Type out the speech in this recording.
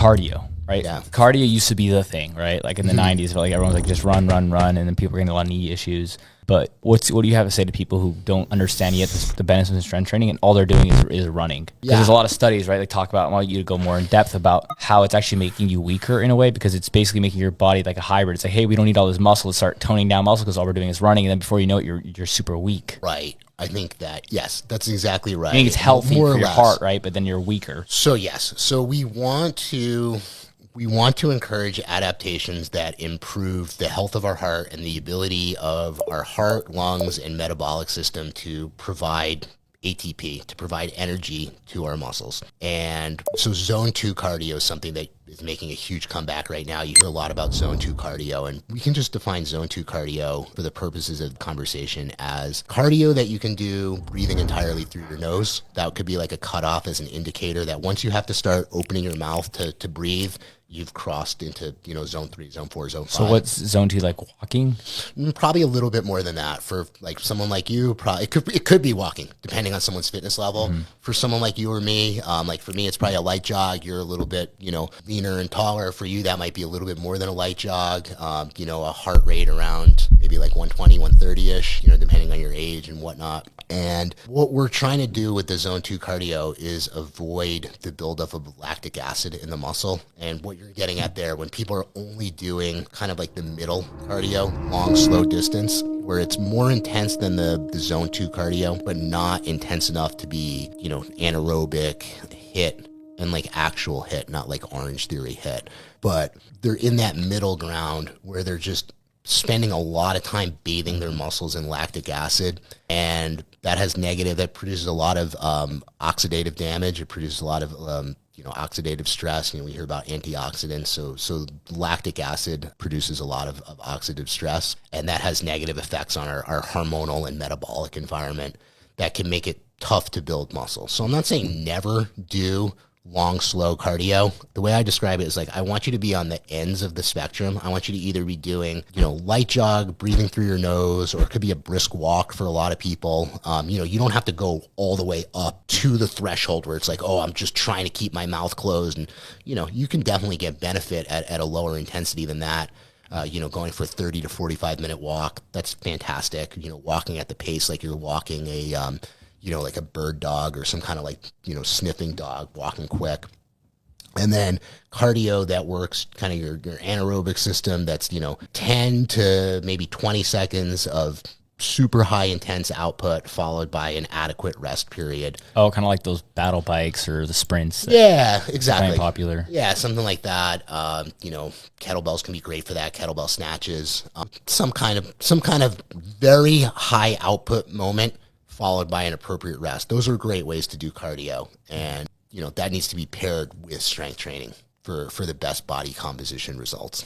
cardio, right? Yeah. Cardio used to be the thing, right? Like in the 90s, like everyone's like just run, and then people are getting a lot of knee issues. But what do you have to say to people who don't understand yet the benefits of strength training and all they're doing is running? Because there's a lot of studies, right? They talk about, I want you to go more in depth about how it's actually making you weaker in a way, because it's basically making your body like a hybrid. It's like, hey, we don't need all this muscle. Let's start toning down muscle because all we're doing is running. And then before you know it, you're super weak. Right. I think that, yes, that's exactly right. I think it's healthy More for or your less. heart, right? But then you're weaker. So yes, so we want to encourage adaptations that improve the health of our heart and the ability of our heart, lungs, and metabolic system to provide ATP, to provide energy to our muscles. And so zone 2 cardio is something that is making a huge comeback right now. You hear a lot about zone 2 cardio, and we can just define zone 2 cardio for the purposes of the conversation as cardio that you can do breathing entirely through your nose. That could be like a cutoff as an indicator that once you have to start opening your mouth to breathe, you've crossed into, zone 3, zone 4, zone 5. So what's zone 2, like walking? Probably a little bit more than that. For like someone like you, probably it could be walking, depending on someone's fitness level. For someone like you or me, like for me, it's probably a light jog. You're a little bit, leaner and taller. For you, that might be a little bit more than a light jog. A heart rate around maybe like 120, 130-ish, depending on your age and whatnot. And what we're trying to do with the zone 2 cardio is avoid the buildup of lactic acid in the muscle. And what you're getting at there, when people are only doing kind of like the middle cardio, long, slow distance, where it's more intense than the zone 2 cardio, but not intense enough to be, anaerobic hit and like actual hit, not like Orange Theory hit. But they're in that middle ground where they're just spending a lot of time bathing their muscles in lactic acid, and that produces a lot of oxidative damage. It produces a lot of oxidative stress. We hear about antioxidants, so lactic acid produces a lot of oxidative stress, and that has negative effects on our hormonal and metabolic environment that can make it tough to build muscle. So I'm not saying never do long, slow cardio. The way I describe it is like, I want you to be on the ends of the spectrum. I want you to either be doing, light jog, breathing through your nose, or it could be a brisk walk for a lot of people. You don't have to go all the way up to the threshold where it's like, oh, I'm just trying to keep my mouth closed. And, you can definitely get benefit at a lower intensity than that. Going for a 30 to 45 minute walk, that's fantastic. Walking at the pace like you're walking like a bird dog or some kind of sniffing dog, walking quick. And then cardio that works kind of your anaerobic system, that's, 10 to maybe 20 seconds of super high intense output followed by an adequate rest period. Oh, kind of like those battle bikes or the sprints. Yeah, exactly. Popular. Yeah, something like that. Kettlebells can be great for that. Kettlebell snatches, some kind of very high output moment followed by an appropriate rest. Those are great ways to do cardio. And, that needs to be paired with strength training for the best body composition results.